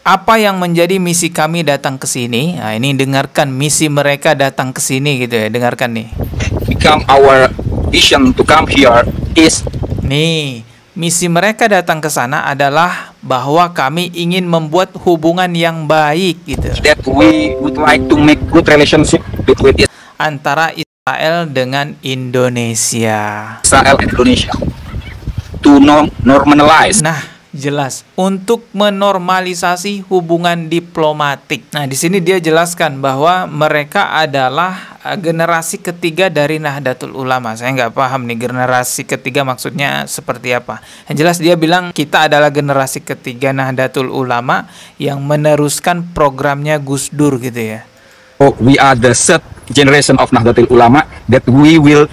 Apa yang menjadi misi kami datang ke sini? Nah, ini dengarkan misi mereka datang ke sini gitu ya. Dengarkan nih. Become our vision to come here is. Nih, misi mereka datang ke sana adalah bahwa kami ingin membuat hubungan yang baik gitu. That we would like to make good relationship between antara Israel dengan Indonesia. Israel and Indonesia. To normalize. Nah, jelas untuk menormalisasi hubungan diplomatik. Nah, di sini dia jelaskan bahwa mereka adalah generasi ketiga dari Nahdlatul Ulama. Saya nggak paham nih generasi ketiga maksudnya seperti apa. Yang jelas dia bilang kita adalah generasi ketiga Nahdlatul Ulama yang meneruskan programnya Gus Dur gitu ya. Oh, we are the third generation of Nahdlatul Ulama that we will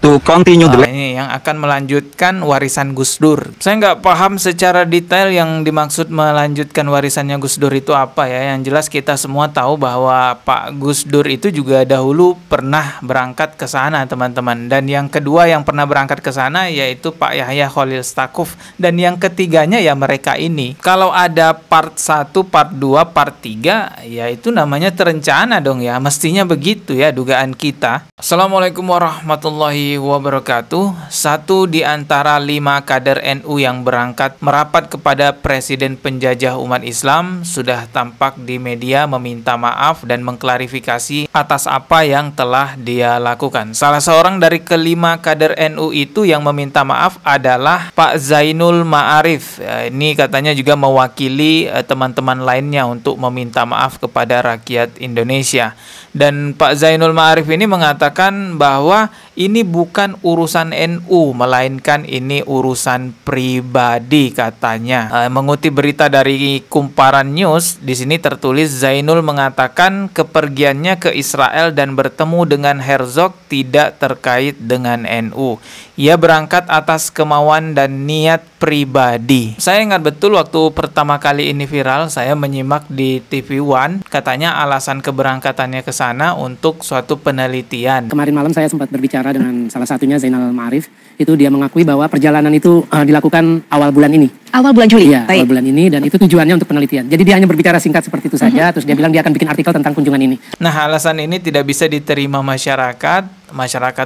to continue the ini yang akan melanjutkan warisan Gus Dur. Saya nggak paham secara detail yang dimaksud melanjutkan warisannya Gus Dur itu apa ya. Yang jelas kita semua tahu bahwa Pak Gus Dur itu juga dahulu pernah berangkat ke sana, teman-teman. Dan yang kedua yang pernah berangkat ke sana yaitu Pak Yahya Khalil Stakuf. Dan yang ketiganya ya mereka ini. Kalau ada part 1, part 2, part 3, ya itu namanya terencana dong ya. Mestinya begitu ya dugaan kita. Assalamualaikum warahmatullahi wabarakatuh. Satu di antara 5 kader NU yang berangkat merapat kepada Presiden penjajah umat Islam sudah tampak di media meminta maaf dan mengklarifikasi atas apa yang telah dia lakukan. Salah seorang dari kelima kader NU itu yang meminta maaf adalah Pak Zainul Ma'arif. Ini katanya juga mewakili teman-teman lainnya untuk meminta maaf kepada rakyat Indonesia. Dan Pak Zainul Ma'arif ini mengatakan bahwa ini bukan urusan NU, melainkan ini urusan pribadi katanya. Mengutip berita dari Kumparan News, di sini tertulis Zainul mengatakan kepergiannya ke Israel dan bertemu dengan Herzog tidak terkait dengan NU. Ia berangkat atas kemauan dan niat pribadi. Saya ingat betul waktu pertama kali ini viral, saya menyimak di TV One, katanya alasan keberangkatannya ke sana untuk suatu penelitian. Kemarin malam saya sempat berbicara dengan salah satunya Zainal Ma'arif. Itu dia mengakui bahwa perjalanan itu dilakukan awal bulan ini. Awal bulan Juli? Iya, awal bulan ini, dan itu tujuannya untuk penelitian. Jadi dia hanya berbicara singkat seperti itu saja, terus dia bilang dia akan bikin artikel tentang kunjungan ini. Nah, alasan ini tidak bisa diterima masyarakat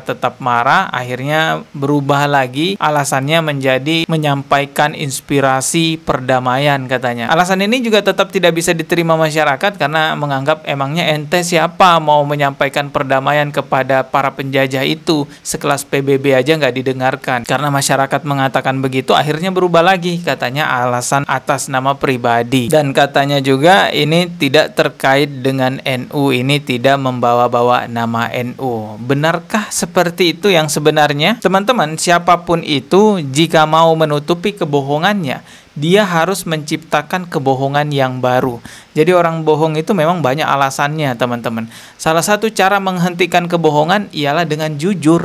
tetap marah, akhirnya berubah lagi, alasannya menjadi menyampaikan inspirasi perdamaian katanya. Alasan ini juga tetap tidak bisa diterima masyarakat karena menganggap emangnya ente siapa mau menyampaikan perdamaian kepada para penjajah itu, sekelas PBB aja nggak didengarkan. Karena masyarakat mengatakan begitu, akhirnya berubah lagi, katanya alasan atas nama pribadi. Dan katanya juga ini tidak terkait dengan NU, ini tidak membawa-bawa nama NU. Benarkah seperti itu yang sebenarnya? Teman-teman, siapapun itu jika mau menutupi kebohongannya, dia harus menciptakan kebohongan yang baru. Jadi orang bohong itu memang banyak alasannya, teman-teman. Salah satu cara menghentikan kebohongan ialah dengan jujur.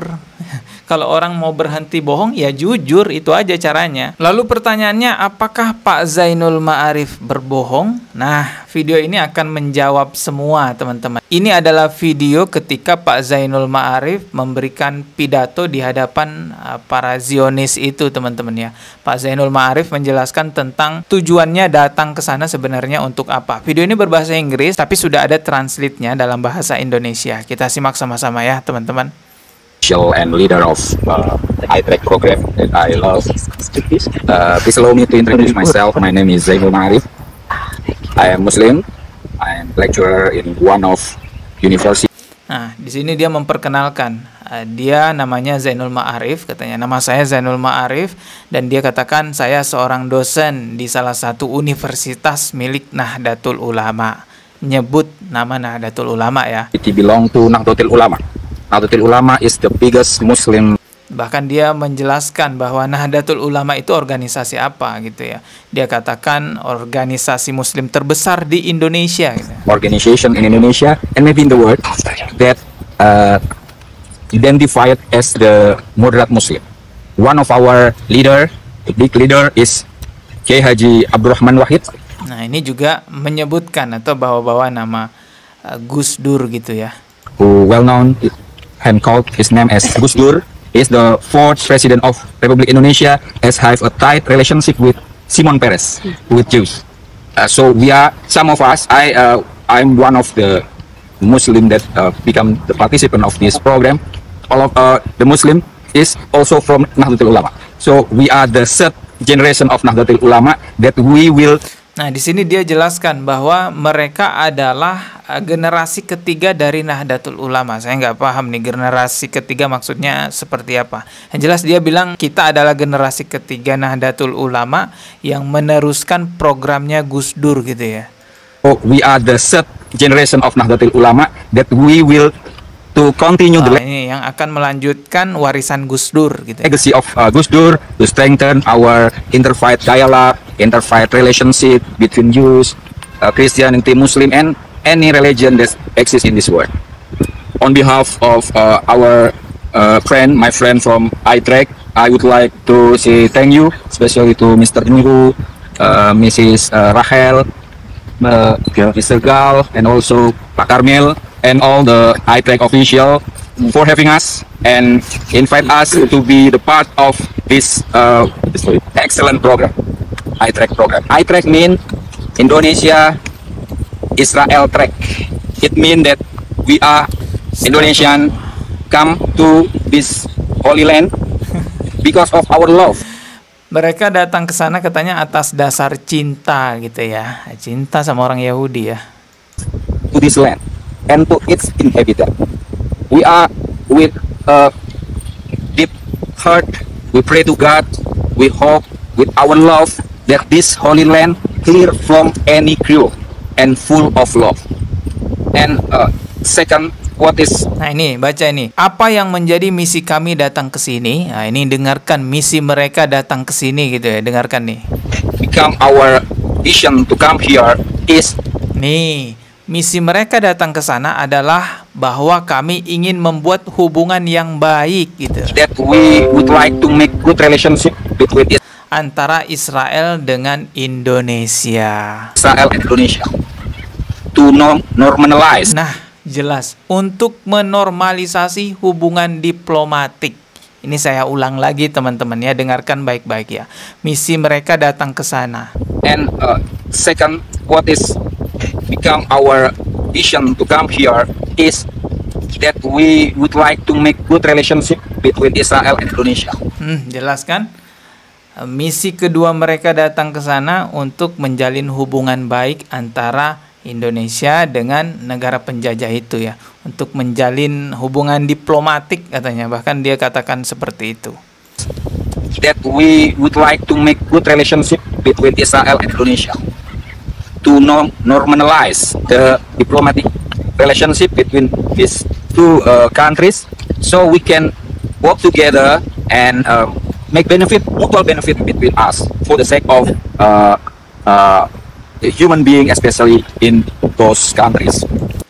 Kalau orang mau berhenti bohong, ya jujur, itu aja caranya. Lalu pertanyaannya, apakah Pak Zainul Ma'arif berbohong? Nah, video ini akan menjawab semua, teman-teman. Ini adalah video ketika Pak Zainul Ma'arif memberikan pidato di hadapan para Zionis itu, teman-teman ya. Pak Zainul Ma'arif menjelaskan tentang tujuannya datang ke sana sebenarnya untuk apa. Video ini berbahasa Inggris, tapi sudah ada translate-nya dalam bahasa Indonesia. Kita simak sama-sama ya, teman-teman. And leader of iTrack program that I love. Please allow me to introduce myself. My name is Zainul Ma'arif. I am Muslim. I am lecturer in one of university. Nah, di sini dia memperkenalkan. Dia namanya Zainul Ma'arif, katanya nama saya Zainul Ma'arif, dan dia katakan saya seorang dosen di salah satu universitas milik Nahdlatul Ulama. Nyebut nama Nahdlatul Ulama ya. It belong to Nahdlatul Ulama. Nahdlatul Ulama is the biggest Muslim. Bahkan dia menjelaskan bahwa Nahdlatul Ulama itu organisasi apa gitu ya. Dia katakan organisasi Muslim terbesar di Indonesia. Gitu. Organization in Indonesia and maybe in the world that identified as the moderate Muslim. One of our leader, the big leader is Kiai Haji Abdurrahman Wahid. Nah, ini juga menyebutkan atau bawa-bawa nama Gus Dur gitu ya. Who well known and called his name as Gus Dur, is the 4th president of Republic Indonesia, has have a tight relationship with Simon Peres, with Jews. So we are some of us. I'm one of the Muslim that become the participant of this program. All of the Muslim is also from Nahdlatul Ulama. So we are the third generation of Nahdlatul Ulama that we will. Nah, di sini dia jelaskan bahwa mereka adalah generasi ketiga dari Nahdlatul Ulama. Saya nggak paham nih generasi ketiga maksudnya seperti apa. Yang jelas dia bilang kita adalah generasi ketiga Nahdlatul Ulama yang meneruskan programnya Gus Dur gitu ya. Oh, we are the third generation of Nahdlatul Ulama that we will to continue the ini yang akan melanjutkan warisan Gus Dur gitu. legacy of Gus Dur to strengthen our interfaith dialogue, interfaith relationship between Jews, Christianity, Muslim, and any religion that exists in this world. On behalf of our my friend from iTrack, I would like to say thank you, especially to Mr. Nuru, Mrs. Rahel, Mr. Gal, and also Pak Karmel, and all the iTrack official for having us and invite us to be the part of this excellent program, iTrack program. iTrack mean Indonesia Israel Track. It means that we are Indonesian come to this holy land because of our love. Mereka datang ke sana katanya atas dasar cinta gitu ya. Cinta sama orang Yahudi ya. To this land and to its inhabitant. We are with a deep heart. We pray to God. We hope with our love that this holy land clear from any cruel and full of love. And second, what is? Nah ini baca ini. Apa yang menjadi misi kami datang ke sini? Nah ini dengarkan misi mereka datang ke sini gitu ya. Dengarkan nih. Become our vision to come here is. Nih. Misi mereka datang ke sana adalah bahwa kami ingin membuat hubungan yang baik gitu. That we would like to make good relationship between antara Israel dengan Indonesia. Israel and Indonesia. To normalize. Nah, jelas untuk menormalisasi hubungan diplomatik. Ini saya ulang lagi teman-teman ya, dengarkan baik-baik ya. Misi mereka datang ke sana. And second, what is become our vision to come here is that we would like to make good relationship between Israel and Indonesia. Jelas kan? Misi kedua mereka datang ke sana untuk menjalin hubungan baik antara Indonesia dengan negara penjajah itu ya, untuk menjalin hubungan diplomatik katanya, bahkan dia katakan seperti itu. That we would like to make good relationship between Israel and Indonesia. To normalize the diplomatic relationship between these two countries, so we can work together and make mutual benefit between us for the sake of human being, especially in those countries.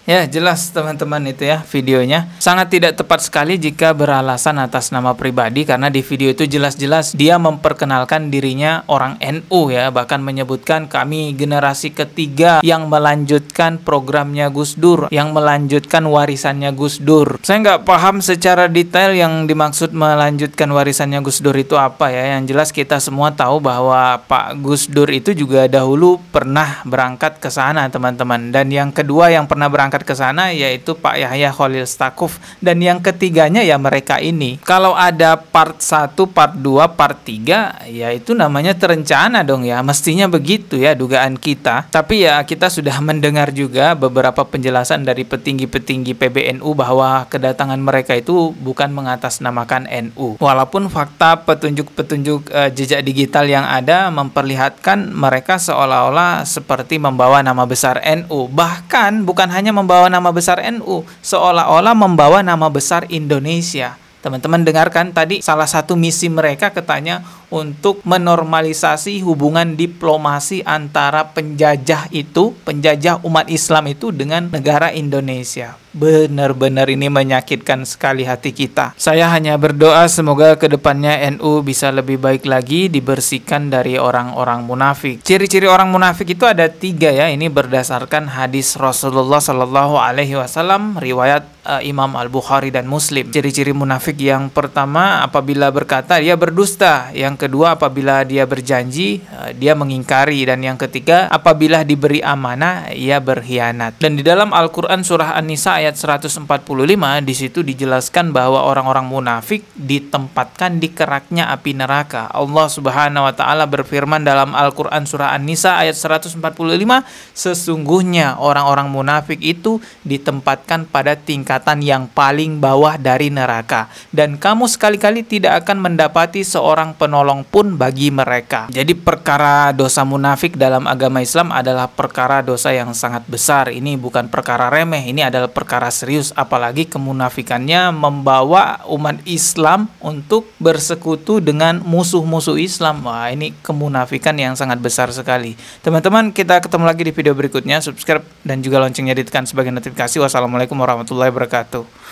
Ya, jelas teman-teman itu ya videonya. Sangat tidak tepat sekali jika beralasan atas nama pribadi, karena di video itu jelas-jelas dia memperkenalkan dirinya orang NU ya, bahkan menyebutkan kami generasi ketiga yang melanjutkan programnya Gus Dur, yang melanjutkan warisannya Gus Dur. Saya nggak paham secara detail yang dimaksud melanjutkan warisannya Gus Dur itu apa ya. Yang jelas kita semua tahu bahwa Pak Gus Dur itu juga dahulu pernah berangkat ke sana teman-teman. Dan yang kedua yang pernah berangkat ke sana yaitu Pak Yahya Khalil Stakuf, dan yang ketiganya ya mereka ini. Kalau ada part 1, part 2, part 3 ya itu namanya terencana dong ya, mestinya begitu ya dugaan kita. Tapi ya kita sudah mendengar juga beberapa penjelasan dari petinggi-petinggi PBNU bahwa kedatangan mereka itu bukan mengatasnamakan NU, walaupun fakta petunjuk-petunjuk jejak digital yang ada memperlihatkan mereka seolah-olah seperti membawa nama besar NU, bahkan bukan hanya membawa nama besar NU, seolah-olah membawa nama besar Indonesia. Teman-teman dengarkan tadi salah satu misi mereka katanya untuk menormalisasi hubungan diplomasi antara penjajah umat Islam itu dengan negara Indonesia. Benar-benar ini menyakitkan sekali hati kita. Saya hanya berdoa semoga kedepannya NU bisa lebih baik lagi, dibersihkan dari orang-orang munafik. Ciri-ciri orang munafik itu ada 3 ya. Ini berdasarkan hadis Rasulullah Shallallahu Alaihi Wasallam, riwayat Imam Al-Bukhari dan Muslim. Ciri-ciri munafik yang pertama, apabila berkata dia berdusta. Yang Yang kedua, apabila dia berjanji, dia mengingkari. Dan yang ketiga, apabila diberi amanah, ia berkhianat. Dan di dalam Al-Quran surah An-Nisa ayat 145, di situ dijelaskan bahwa orang-orang munafik ditempatkan di keraknya api neraka. Allah Subhanahu wa taala berfirman dalam Al-Quran surah An-Nisa ayat 145, sesungguhnya orang-orang munafik itu ditempatkan pada tingkatan yang paling bawah dari neraka, dan kamu sekali-kali tidak akan mendapati seorang penolong pun bagi mereka. Jadi perkara dosa munafik dalam agama Islam adalah perkara dosa yang sangat besar. Ini bukan perkara remeh, ini adalah perkara serius. Apalagi kemunafikannya membawa umat Islam untuk bersekutu dengan musuh-musuh Islam. Wah, ini kemunafikan yang sangat besar sekali. Teman-teman, kita ketemu lagi di video berikutnya. Subscribe dan juga loncengnya ditekan sebagai notifikasi. Wassalamualaikum warahmatullahi wabarakatuh.